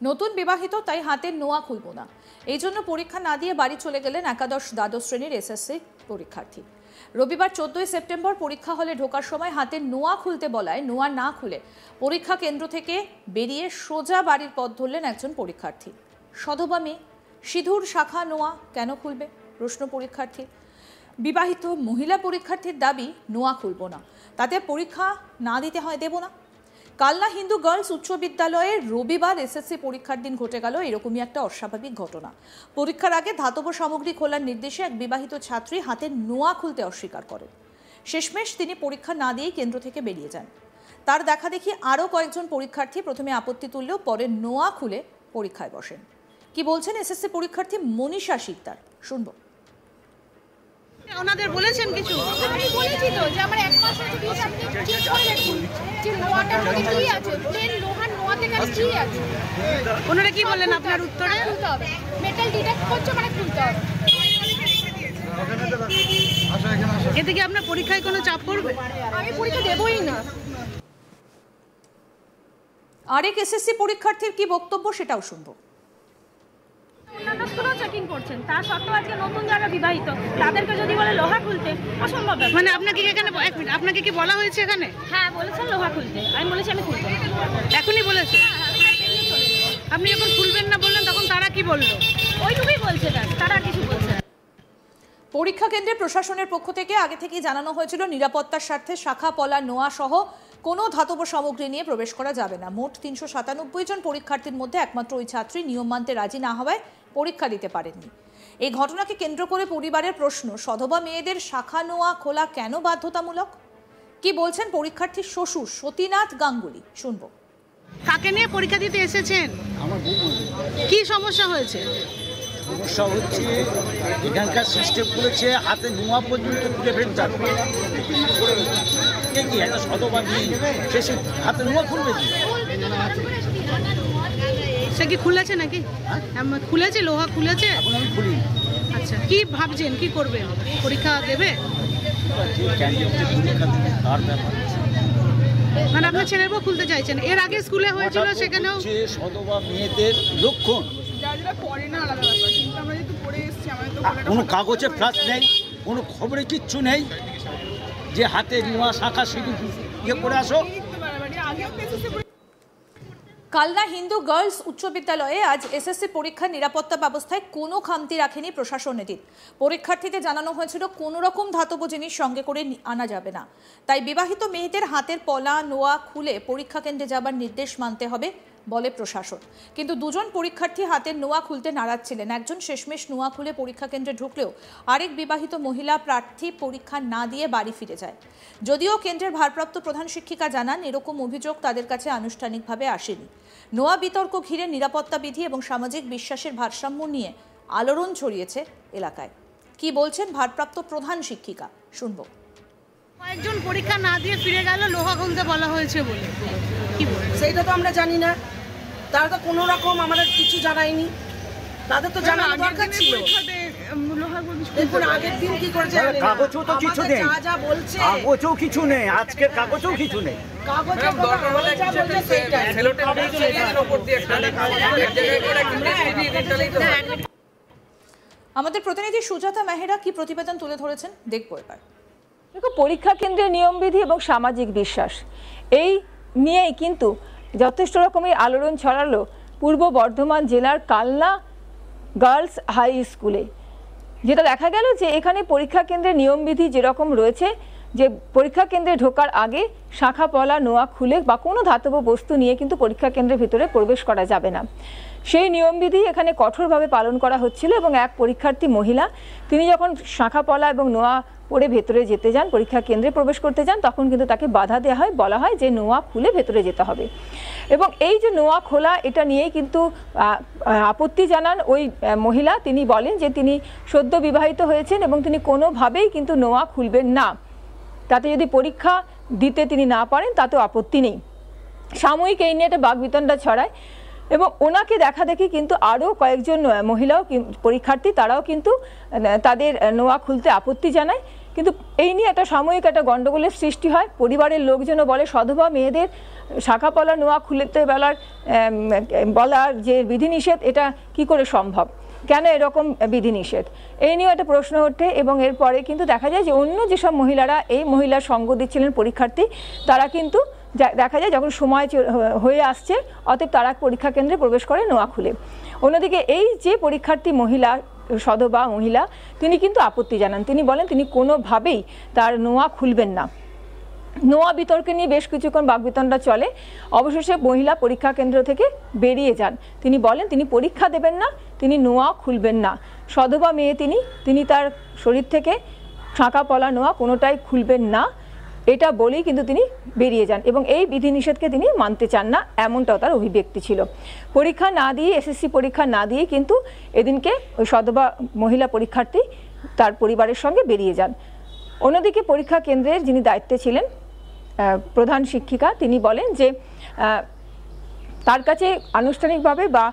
নতুন বিবাহিত, তাই হাতের নোয়া খুলব না, এই জন্য পরীক্ষা না দিয়ে বাড়ি চলে গেলেন একাদশ দ্বাদশ শ্রেণীর এসএসসি পরীক্ষার্থী। রবিবার 14 সেপ্টেম্বর পরীক্ষা হলে ঢোকার সময় হাতের নোয়া খুলতে বলায় নোয়া না খুলে পরীক্ষা কেন্দ্র থেকে বেরিয়ে সোজা বাড়ির পথ ধরলেন একজন পরীক্ষার্থী। সধবা মেয়ে, সিঁদুর শাখা নোয়া কেন খুলবে প্রশ্ন পরীক্ষার্থীর। বিবাহিত মহিলা পরীক্ষার্থীর দাবি, নোয়া খুলব না, তাতে পরীক্ষা না দিতে হয় দেব না। কালনা হিন্দু গার্লস উচ্চ বিদ্যালয়ে রবিবার এসএসসি পরীক্ষার দিন ঘটে গেল এরকমই একটা অস্বাভাবিক ঘটনা। পরীক্ষার আগে ধাতব সামগ্রী খোলার নির্দেশে এক বিবাহিত ছাত্রী হাতের নোয়া খুলতে অস্বীকার করেন। শেষমেশ তিনি পরীক্ষা না দিয়েই কেন্দ্র থেকে বেরিয়ে যান। তার দেখা দেখি আরও কয়েকজন পরীক্ষার্থী প্রথমে আপত্তি তুললেও পরে নোয়া খুলে পরীক্ষায় বসেন। কি বলছেন এসএসসি পরীক্ষার্থী মনীষা শিকদার, শুনবো। ওনাদের বলেছেন কিছু? আমি বলেছি তো যে আমার এক মাস হচ্ছে প্লিজ আপনি চেক করে দেখুন যে নোয়াটার মধ্যে কি আছে, প্লেন লোহার নোয়াতে কাছে কি আছে। ওনারা কি বললেন আপনার উত্তরে? খুলতে হবে, মেটাল ডিটেক্ট করছে মানে খুলতে হবে। এতে কি আপনার পরীক্ষায় কোনো চাপ পড়বে? আমি পরীক্ষা দেবই না। আরেক এসএসসি পরীক্ষার্থীর কি বক্তব্য সেটাও শুনবো। অন্যান্য স্কুলও চেকিং করছেন, তার সত্ত্বেও আজকে নতুন যারা বিবাহিত তাদেরকে যদি বলে লোহা খুলতে, অসম্ভব। মানে আপনাকে এখানে আপনাকে কি বলা হয়েছে এখানে? হ্যাঁ বলেছেন লোহা খুলতে, আমি বলেছি আমি খুলবো। এখনই বলেছে? আপনি যখন খুলবেন না বললেন তখন তারা কি বললো? ওইটুকুই বলছে, তারা কিছু বলছে না। পরীক্ষা কেন্দ্রে প্রশাসনের পক্ষ থেকে আগে থেকেই জানানো হয়েছিল নিরাপত্তার স্বার্থে শাখা পলা নোয়া সহ কোনো ধাতব সামগ্রী নিয়ে প্রবেশ করা যাবে না। মোট 397 জন পরীক্ষার্থীর মধ্যে একমাত্র ওই ছাত্রী নিয়ম মানতে রাজি না হওয়ায় পরীক্ষা দিতে পারেননি। এই ঘটনাকে কেন্দ্র করে পরিবারের প্রশ্ন, সধবা মেয়েদের শাখা নোয়া খোলা কেন বাধ্যতামূলক? কি বলছেন পরীক্ষার্থীর শ্বশুর সতীনাথ গাঙ্গুলি, শুনবো। কাকে নিয়ে পরীক্ষা দিতে এসেছেন? আমার বউ। কি সমস্যা হয়েছে? সমস্যা হচ্ছে এখানকার সিস্টেম করেছে হাতে নোয়া পর্যন্ত খুলে ফেলতে হবে। কি একটা সধবা মেয়ে সে হাতে নোয়া খুলবে কি? সে কি খুলেছে নাকি? খুলেছে, লোহা খুলেছে? এখন আমি খুলি। আচ্ছা, কি ভাবছেন, কি করবে? পরীক্ষা দেবে? মানে আপনার ছেলের বউ খুলতে চাইছেন? এর আগে স্কুলে হয়েছিল সেখানেও সধবা মেয়েদের লক্ষণ। কোনো কাগজে ফ্লাশ নেই, কোনো খবরে কিচ্ছু নেই যে হাতে নোয়া শাখা সিঁদুর ইয়ে করে আসো। কালনা হিন্দু গার্লস উচ্চ বিদ্যালয়ে আজ এসএসসি পরীক্ষার নিরাপত্তা ব্যবস্থায় কোনো খামতি রাখেনি প্রশাসন। এদিন পরীক্ষার্থীদের জানানো হয়েছিল কোনো রকম ধাতব জিনিস সঙ্গে করে আনা যাবে না, তাই বিবাহিত মেয়েদের হাতের পলা নোয়া খুলে পরীক্ষা কেন্দ্রে যাবার নির্দেশ মানতে হবে বলে প্রশাসন। কিন্তু দুজন পরীক্ষার্থী হাতের নোয়া খুলতে নারাজ ছিলেন। একজন শেষমেশ নোয়া খুলে পরীক্ষা কেন্দ্রে ঢুকলেও আরেক বিবাহিত মহিলা প্রার্থী পরীক্ষা না দিয়ে বাড়ি ফিরে যায়। যদিও কেন্দ্রের ভারপ্রাপ্ত প্রধান শিক্ষিকা জানান এরকম অভিযোগ তাদের কাছে আনুষ্ঠানিকভাবে আসেনি। নোয়া বিতর্ক ঘিরে নিরাপত্তা বিধি এবং সামাজিক বিশ্বাসের ভারসাম্য নিয়ে আলোড়ন ছড়িয়েছে এলাকায়। কি বলছেন ভারপ্রাপ্ত প্রধান শিক্ষিকা, শুনবো। কয়েকজন পরীক্ষা না দিয়ে ফিরে গেল লোহা খুলতে বলা হয়েছে বলে, কি বলবো? সেইটা তো আমরা জানি না, তারা তো কোনো রকম আমাদের কিছু জানায়নি, তাদের তো জানানো দরকার ছিল। দেখুন আগের দিন কি করেছে, কাগজও তো কিছু নেই, যা যা বলছে কাগজও কিছু নেই, আজকের কাগজও কিছু নেই। কাগজে যা বলছে সেইটাই। আমাদের প্রতিনিধি সুজাতা মেহরা কি প্রতিবেদন তুলে ধরেছেন দেখবো এবার। দেখো, পরীক্ষা কেন্দ্রের নিয়মবিধি এবং সামাজিক বিশ্বাস এই নিয়েই কিন্তু যথেষ্ট রকমের আলোড়ন ছড়ালো পূর্ব বর্ধমান জেলার কালনা গার্লস হাই স্কুলে। যেটা দেখা গেল যে এখানে পরীক্ষা কেন্দ্রের নিয়মবিধি যেরকম রয়েছে যে পরীক্ষা কেন্দ্রে ঢোকার আগে শাখা পলা নোয়া খুলে বা কোনো ধাতব বস্তু নিয়ে কিন্তু পরীক্ষা কেন্দ্রের ভিতরে প্রবেশ করা যাবে না, সেই নিয়মবিধি এখানে কঠোরভাবে পালন করা হচ্ছিল। এবং এক পরীক্ষার্থী মহিলা তিনি যখন শাখা পলা এবং নোয়া পরে ভেতরে যেতে যান, পরীক্ষা কেন্দ্রে প্রবেশ করতে যান, তখন কিন্তু তাকে বাধা দেওয়া হয়, বলা হয় যে নোয়া খুলে ভেতরে যেতে হবে। এবং এই যে নোয়া খোলা এটা নিয়েই কিন্তু আপত্তি জানান ওই মহিলা। তিনি বলেন যে তিনি সদ্য বিবাহিত হয়েছেন এবং তিনি কোনোভাবেই কিন্তু নোয়া খুলবেন না, তাতে যদি পরীক্ষা দিতে তিনি না পারেন তাতেও আপত্তি নেই। সাময়িক এই নিয়ে একটা বাকবিতণ্ডা ছড়ায় এবং ওনাকে দেখা দেখি কিন্তু আরও কয়েকজন মহিলাও পরীক্ষার্থী তারাও কিন্তু তাদের নোয়া খুলতে আপত্তি জানায়। কিন্তু এই নিয়ে একটা সাময়িক একটা গণ্ডগোলের সৃষ্টি হয়। পরিবারের লোকজনও বলে সধবা মেয়েদের শাখাপলা নোয়া খুলতে বলার যে বিধিনিষেধ, এটা কি করে সম্ভব, কেন এরকম বিধিনিষেধ, এই নিয়েও একটা প্রশ্ন ওঠে। এবং এরপরে কিন্তু দেখা যায় যে অন্য যেসব মহিলারা এই মহিলার সঙ্গ দিচ্ছিলেন পরীক্ষার্থী, তারা কিন্তু দেখা যায় যখন সময় হয়ে আসছে, অতএব তারা পরীক্ষা কেন্দ্রে প্রবেশ করে নোয়া খুলে। অন্যদিকে এই যে পরীক্ষার্থী মহিলা, সধবা মহিলা, তিনি কিন্তু আপত্তি জানান। তিনি বলেন তিনি কোনোভাবেই তার নোয়া খুলবেন না। নোয়া বিতর্কে নিয়ে বেশ কিছুক্ষণ বাকবিতণ্ডা চলে। অবশেষে মহিলা পরীক্ষা কেন্দ্র থেকে বেরিয়ে যান। তিনি বলেন তিনি পরীক্ষা দেবেন না, তিনি নোয়া খুলবেন না। সধবা মেয়ে তিনি তার শরীর থেকে শাঁখা-পলা নোয়া কোনোটাই খুলবেন না, এটা বলেই কিন্তু তিনি বেরিয়ে যান এবং এই বিধিনিষেধকে তিনি মানতে চান না, এমনটাও তার অভিব্যক্তি ছিল। পরীক্ষা না দিয়ে, এসএসসি পরীক্ষা না দিয়ে কিন্তু এদিনকে ওই সধবা মহিলা পরীক্ষার্থী তার পরিবারের সঙ্গে বেরিয়ে যান। অন্যদিকে পরীক্ষা কেন্দ্রের যিনি দায়িত্বে ছিলেন প্রধান শিক্ষিকা, তিনি বলেন যে তার কাছে আনুষ্ঠানিকভাবে বা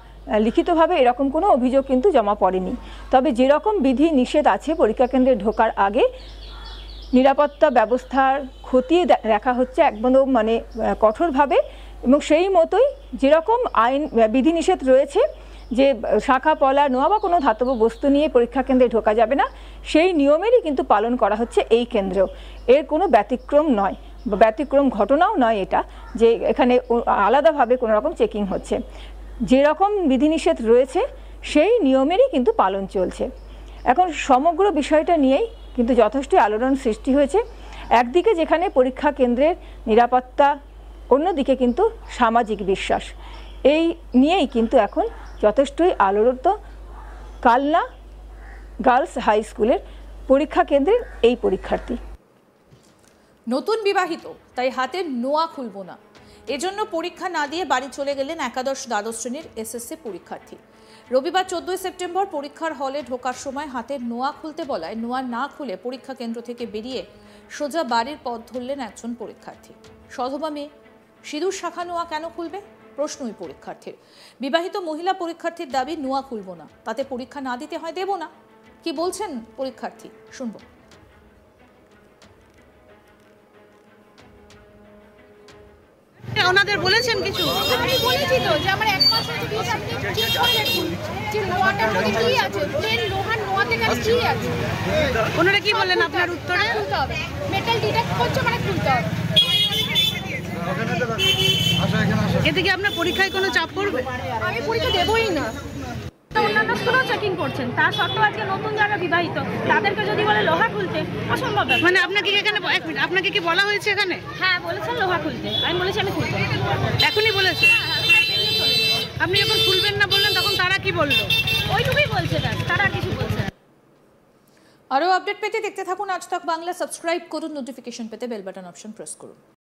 লিখিতভাবে এরকম কোনো অভিযোগ কিন্তু জমা পড়েনি। তবে যেরকম বিধি নিষেধ আছে পরীক্ষা কেন্দ্রে ঢোকার আগে, নিরাপত্তা ব্যবস্থার খতিয়ে দেখা হচ্ছে একদম মানে কঠোরভাবে, এবং সেই মতোই যেরকম আইন বিধিনিষেধ রয়েছে যে শাখা পলা নোয়া বা কোনো ধাতব বস্তু নিয়ে পরীক্ষা কেন্দ্রে ঢোকা যাবে না, সেই নিয়মেরই কিন্তু পালন করা হচ্ছে এই কেন্দ্রেও। এর কোনো ব্যতিক্রম নয়, ব্যতিক্রম ঘটনাও নয় এটা যে এখানে আলাদাভাবে কোনো রকম চেকিং হচ্ছে। যেরকম বিধিনিষেধ রয়েছে সেই নিয়মেরই কিন্তু পালন চলছে। এখন সমগ্র বিষয়টা নিয়েই কিন্তু যথেষ্ট আলোড়ন সৃষ্টি হয়েছে। একদিকে যেখানে পরীক্ষা কেন্দ্রের নিরাপত্তা, অন্যদিকে কিন্তু সামাজিক বিশ্বাস, এই নিয়েই কিন্তু এখন যথেষ্টই আলোড়িত কালনা গার্লস হাই স্কুলের পরীক্ষা কেন্দ্রের এই পরীক্ষার্থী। নতুন বিবাহিত, তাই হাতের নোয়া খুলব না, এজন্য পরীক্ষা না দিয়ে বাড়ি চলে গেলেন একাদশ দ্বাদশ শ্রেণীর এসএসসি পরীক্ষার্থী। রবিবার 14 সেপ্টেম্বর পরীক্ষার হলে ঢোকার সময় হাতের নোয়া খুলতে বলায় নোয়া না খুলে পরীক্ষা কেন্দ্র থেকে বেরিয়ে সোজা বাড়ির পথ ধরলেন একজন পরীক্ষার্থী। সধবা মেয়ে, সিঁদুর শাখা নোয়া কেন খুলবে, প্রশ্নই পরীক্ষার্থীর। বিবাহিত মহিলা পরীক্ষার্থীর দাবি নোয়া খুলব না, তাতে পরীক্ষা না দিতে হয় দেব না। কি বলছেন পরীক্ষার্থী, শুনবো। ওনাদের বলেছেন কিছু? আমি বলেছি তো যে আমার 1 মাস হচ্ছে প্লিজ আপনি ঠিক করে দেখুন যে নোয়াটার মধ্যে কি আছে, প্লেন লোহার নোয়াতে কি আছে। ওনারা কি বললেন আপনার উত্তরে? খুলতে হবে, মেটাল ডিটেক্ট করছে মানে খুলতে হবে। এতে কি আপনার পরীক্ষায় কোনো চাপ পড়বে? আমি পরীক্ষা দেবই না। অন্যান্য স্কুলেও চেকিং করছেন, তা সত্ত্বেও আজকে নতুন যারা বিবাহিত তাদেরকে যদি বলে লোহা খুলতে, অসম্ভব ব্যাপার। মানে আপনাকে কি এখানে, এক মিনিট, আপনাকে কি বলা হয়েছে এখানে? হ্যাঁ বলেছেন লোহা খুলতে, আমি বলেছি আমি খুলবো না। এখনই বলেছে? আপনি যখন খুলবেন না বললেন তখন তারা কি বললো? ওইটুকুই বলছে, তারা আর কিছু বলছে না। আরও আপডেট পেতে দেখতে থাকুন আজ তক বাংলা। সাবস্ক্রাইব করুন, নোটিফিকেশন পেতে বেল বাটন অপশন প্রেস করুন।